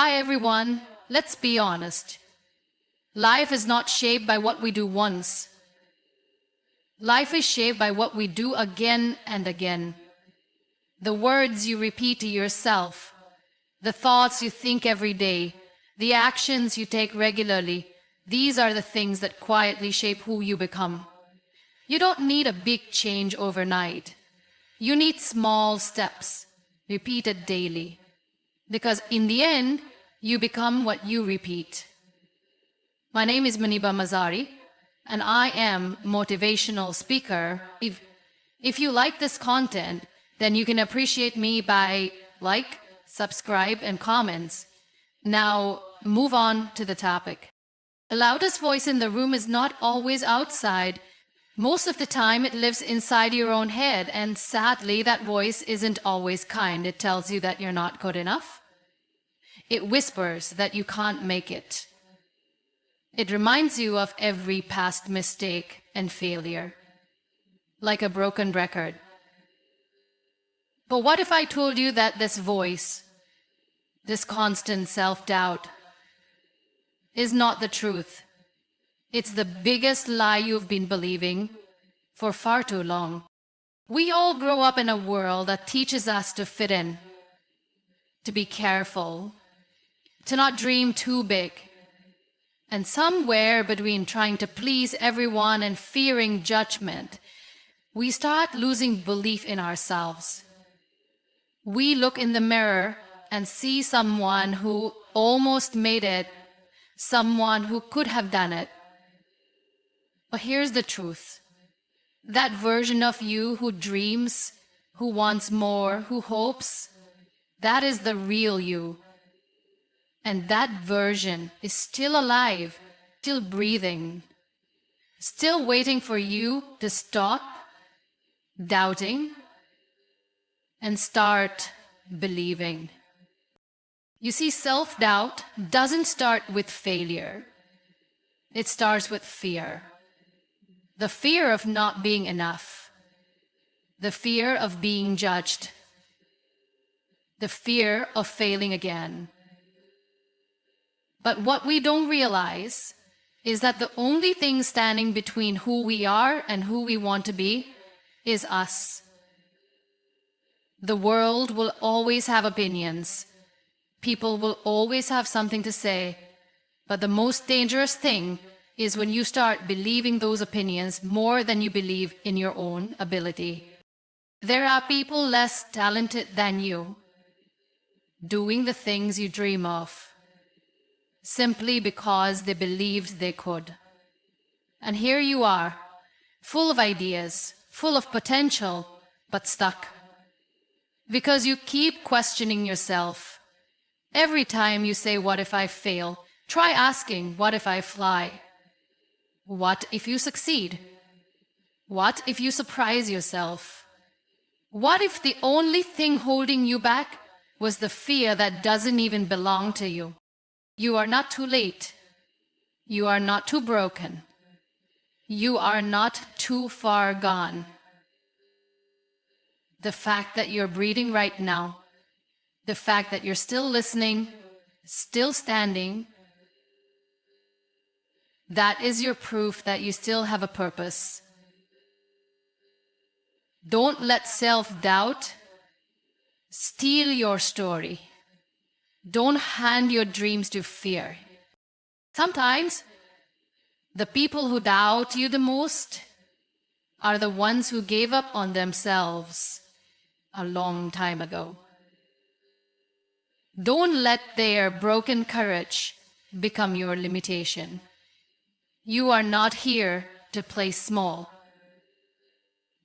Hi everyone, let's be honest. Life is not shaped by what we do once. Life is shaped by what we do again and again. The words you repeat to yourself, the thoughts you think every day, the actions you take regularly, these are the things that quietly shape who you become. You don't need a big change overnight. You need small steps, repeated daily. Because in the end, you become what you repeat. My name is Muniba Mazari, and I am a motivational speaker. If you like this content, then you can appreciate me by like, subscribe, and comments. Now, move on to the topic. The loudest voice in the room is not always outside. Most of the time, it lives inside your own head, and sadly, that voice isn't always kind. It tells you that you're not good enough. It whispers that you can't make it. It reminds you of every past mistake and failure, like a broken record. But what if I told you that this voice, this constant self-doubt, is not the truth? It's the biggest lie you've been believing for far too long. We all grow up in a world that teaches us to fit in, to be careful, to not dream too big. And somewhere between trying to please everyone and fearing judgment, we start losing belief in ourselves. We look in the mirror and see someone who almost made it, someone who could have done it. But here's the truth. That version of you who dreams, who wants more, who hopes, that is the real you. And that version is still alive, still breathing, still waiting for you to stop doubting and start believing. You see, self-doubt doesn't start with failure. It starts with fear. The fear of not being enough. The fear of being judged. The fear of failing again. But what we don't realize is that the only thing standing between who we are and who we want to be is us. The world will always have opinions. People will always have something to say. But the most dangerous thing is when you start believing those opinions more than you believe in your own ability. There are people less talented than you, doing the things you dream of, simply because they believed they could. And here you are, full of ideas, full of potential, but stuck. Because you keep questioning yourself. Every time you say, "What if I fail?" try asking, "What if I fly?" What if you succeed? What if you surprise yourself? What if the only thing holding you back was the fear that doesn't even belong to you? You are not too late. You are not too broken. You are not too far gone. The fact that you're breathing right now, the fact that you're still listening, still standing, that is your proof that you still have a purpose. Don't let self-doubt steal your story. Don't hand your dreams to fear. Sometimes, the people who doubt you the most are the ones who gave up on themselves a long time ago. Don't let their broken courage become your limitation. You are not here to play small.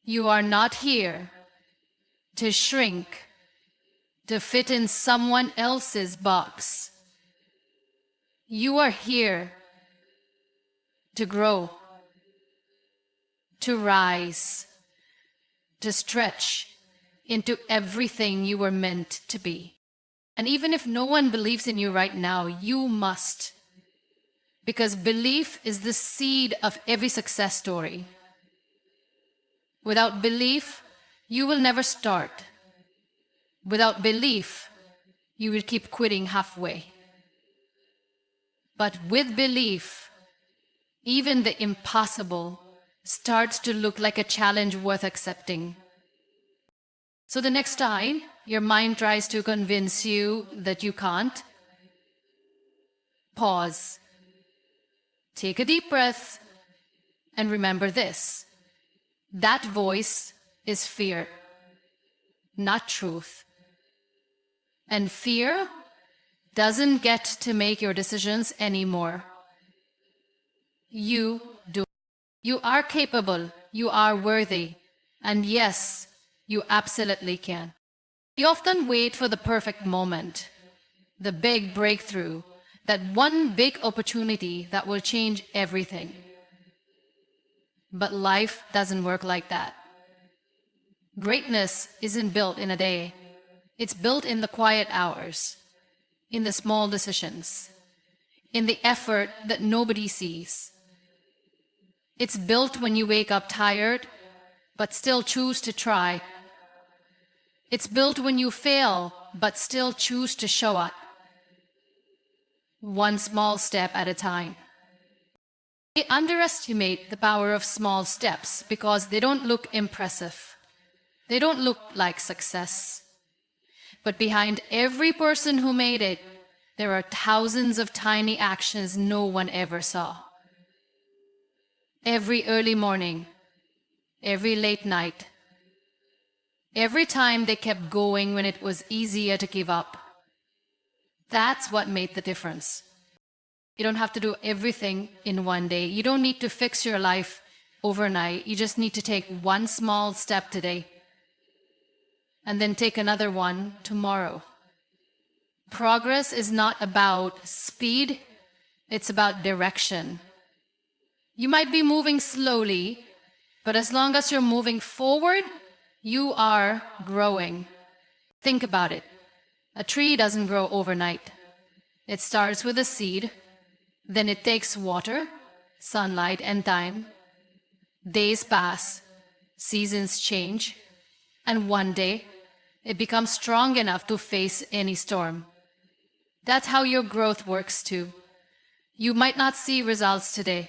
You are not here to shrink, to fit in someone else's box. You are here to grow, to rise, to stretch into everything you were meant to be. And even if no one believes in you right now, you must. Because belief is the seed of every success story. Without belief, you will never start. Without belief, you will keep quitting halfway. But with belief, even the impossible starts to look like a challenge worth accepting. So the next time your mind tries to convince you that you can't, pause, take a deep breath, and remember this. That voice is fear, not truth. And fear doesn't get to make your decisions anymore. You do. You are capable, you are worthy, and yes, you absolutely can. You often wait for the perfect moment, the big breakthrough, that one big opportunity that will change everything. But life doesn't work like that. Greatness isn't built in a day. It's built in the quiet hours, in the small decisions, in the effort that nobody sees. It's built when you wake up tired, but still choose to try. It's built when you fail, but still choose to show up. One small step at a time. We underestimate the power of small steps because they don't look impressive. They don't look like success. But behind every person who made it, there are thousands of tiny actions no one ever saw. Every early morning, every late night, every time they kept going when it was easier to give up. That's what made the difference. You don't have to do everything in one day. You don't need to fix your life overnight. You just need to take one small step today and then take another one tomorrow. Progress is not about speed, it's about direction. You might be moving slowly, but as long as you're moving forward, you are growing. Think about it. A tree doesn't grow overnight. It starts with a seed, then it takes water, sunlight, and time. Days pass, seasons change, and one day, it becomes strong enough to face any storm. That's how your growth works too. You might not see results today,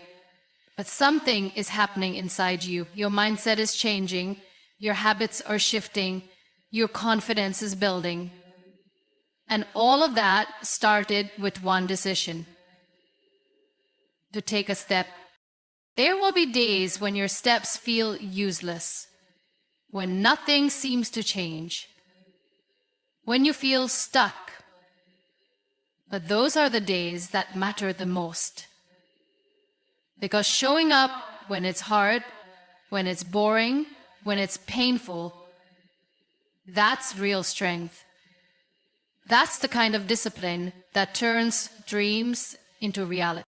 but something is happening inside you. Your mindset is changing, your habits are shifting, your confidence is building. And all of that started with one decision: to take a step. There will be days when your steps feel useless, when nothing seems to change, when you feel stuck. But those are the days that matter the most. Because showing up when it's hard, when it's boring, when it's painful, that's real strength. That's the kind of discipline that turns dreams into reality.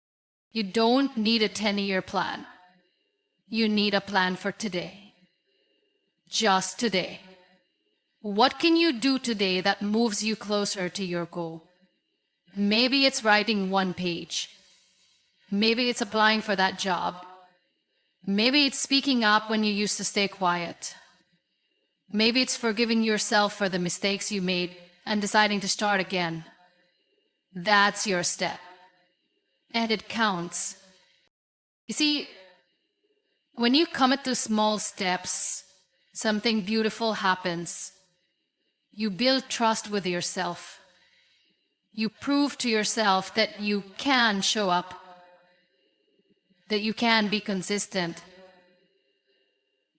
You don't need a 10-year plan. You need a plan for today. Just today. What can you do today that moves you closer to your goal? Maybe it's writing one page. Maybe it's applying for that job. Maybe it's speaking up when you used to stay quiet. Maybe it's forgiving yourself for the mistakes you made and deciding to start again. That's your step. And it counts. You see, when you commit to small steps, something beautiful happens. You build trust with yourself. You prove to yourself that you can show up, that you can be consistent.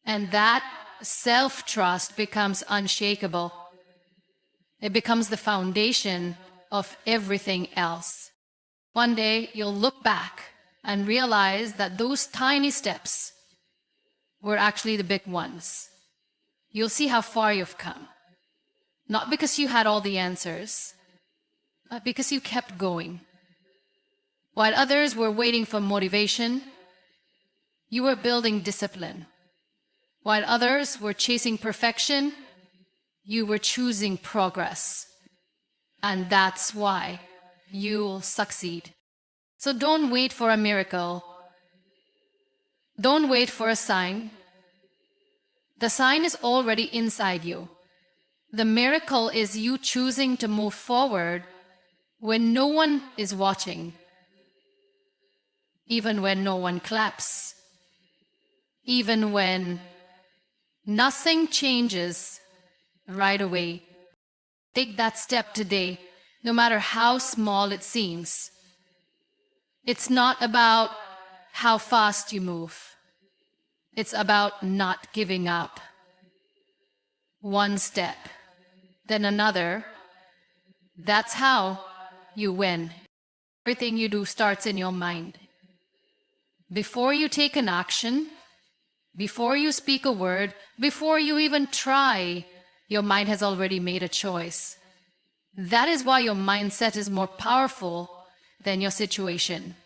And that self-trust becomes unshakable. It becomes the foundation of everything else. One day, you'll look back and realize that those tiny steps were actually the big ones. You'll see how far you've come. Not because you had all the answers, but because you kept going. While others were waiting for motivation, you were building discipline. While others were chasing perfection, you were choosing progress. And that's why you'll succeed. So don't wait for a miracle. Don't wait for a sign. The sign is already inside you. The miracle is you choosing to move forward when no one is watching, even when no one claps, even when nothing changes right away. Take that step today, no matter how small it seems. It's not about how fast you move. It's about not giving up. One step, then another. That's how you win. Everything you do starts in your mind. Before you take an action, before you speak a word, before you even try, your mind has already made a choice. That is why your mindset is more powerful than your situation.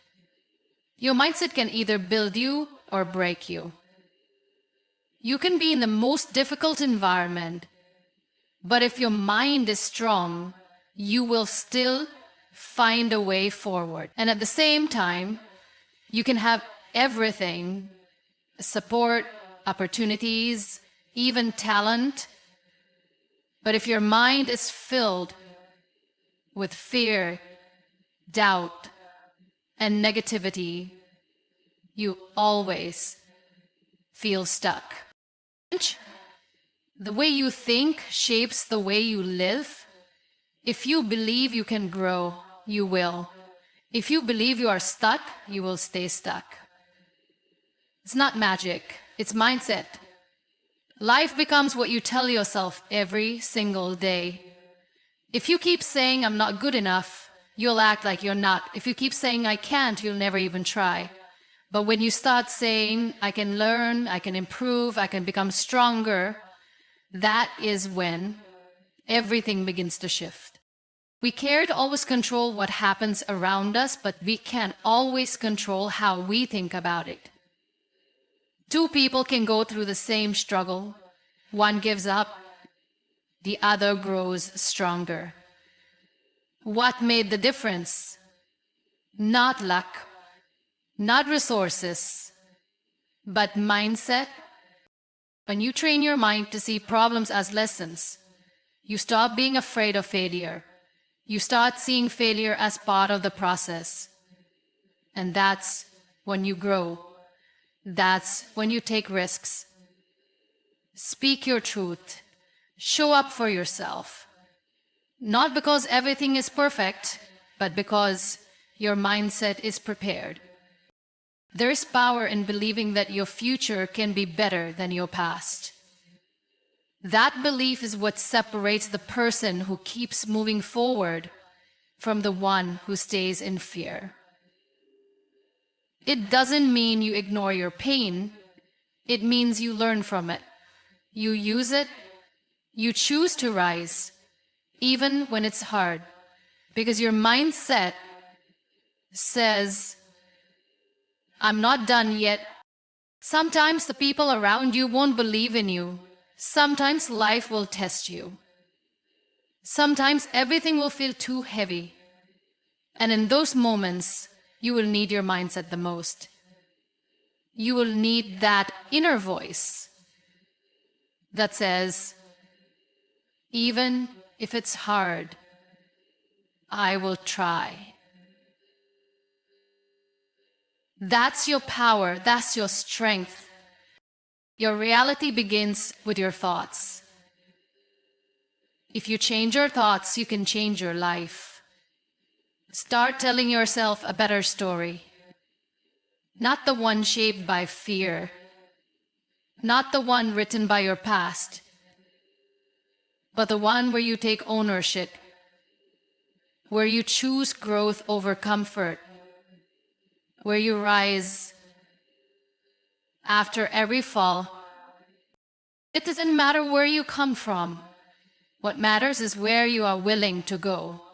Your mindset can either build you or break you. You can be in the most difficult environment, but if your mind is strong, you will still find a way forward. And at the same time, you can have everything: support, opportunities, even talent. But if your mind is filled with fear, doubt, and negativity, you always feel stuck. The way you think shapes the way you live. If you believe you can grow, you will. If you believe you are stuck, you will stay stuck. It's not magic, it's mindset. Life becomes what you tell yourself every single day. If you keep saying, "I'm not good enough," you'll act like you're not. If you keep saying, "I can't," you'll never even try. But when you start saying, "I can learn, I can improve, I can become stronger," that is when everything begins to shift. We care to always control what happens around us, but we can't always control how we think about it. Two people can go through the same struggle. One gives up, the other grows stronger. What made the difference? Not luck, not resources, but mindset. When you train your mind to see problems as lessons, you stop being afraid of failure. You start seeing failure as part of the process. And that's when you grow. That's when you take risks. Speak your truth. Show up for yourself. Not because everything is perfect, but because your mindset is prepared. There is power in believing that your future can be better than your past. That belief is what separates the person who keeps moving forward from the one who stays in fear. It doesn't mean you ignore your pain. It means you learn from it. You use it. You choose to rise, even when it's hard, because your mindset says, "I'm not done yet." Sometimes the people around you won't believe in you. Sometimes life will test you. Sometimes everything will feel too heavy. And in those moments, you will need your mindset the most. You will need that inner voice that says, "Even if it's hard, I will try." That's your power. That's your strength. Your reality begins with your thoughts. If you change your thoughts, you can change your life. Start telling yourself a better story. Not the one shaped by fear. Not the one written by your past. But the one where you take ownership. Where you choose growth over comfort. Where you rise after every fall. It doesn't matter where you come from. What matters is where you are willing to go.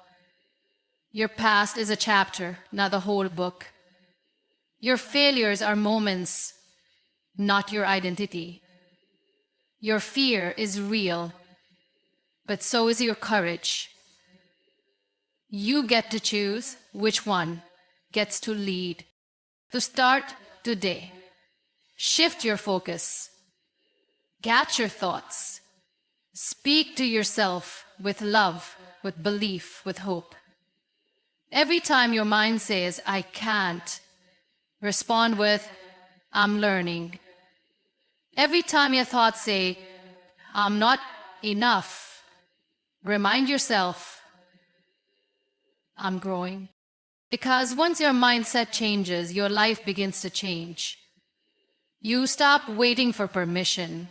Your past is a chapter, not the whole book. Your failures are moments, not your identity. Your fear is real, but so is your courage. You get to choose which one gets to lead. To start today, shift your focus. Catch your thoughts. Speak to yourself with love, with belief, with hope. Every time your mind says, "I can't," Respond with, I'm learning. Every time your thoughts say, I'm not enough, remind yourself, I'm growing. Because once your mindset changes, your life begins to change. You stop waiting for permission.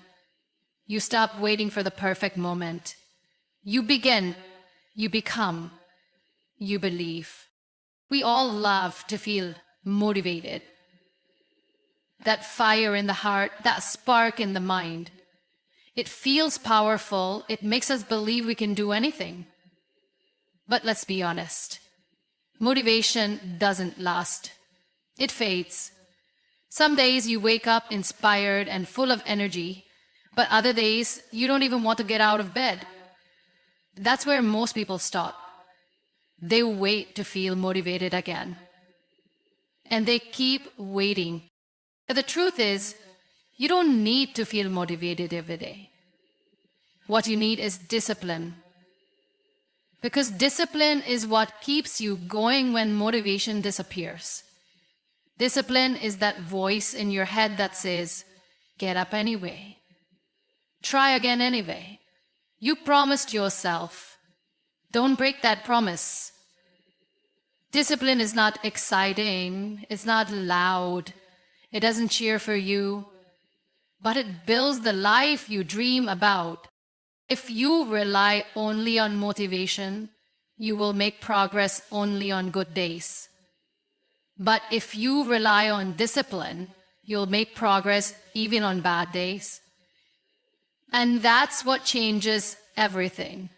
You stop waiting for the perfect moment. You begin, you become, you believe. We all love to feel motivated. That fire in the heart, that spark in the mind. It feels powerful. It makes us believe we can do anything. But let's be honest. Motivation doesn't last. It fades. Some days you wake up inspired and full of energy, but other days you don't even want to get out of bed. That's where most people stop. They wait to feel motivated again. And they keep waiting. But the truth is, you don't need to feel motivated every day. What you need is discipline. Because discipline is what keeps you going when motivation disappears. Discipline is that voice in your head that says, get up anyway. Try again anyway. You promised yourself. Don't break that promise. Discipline is not exciting. It's not loud. It doesn't cheer for you. But it builds the life you dream about. If you rely only on motivation, you will make progress only on good days. But if you rely on discipline, you'll make progress even on bad days. And that's what changes everything.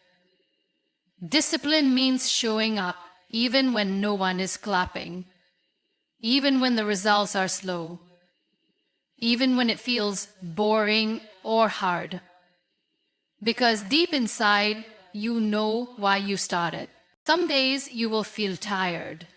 Discipline means showing up even when no one is clapping, even when the results are slow, even when it feels boring or hard. Because deep inside, you know why you started. Some days you will feel tired.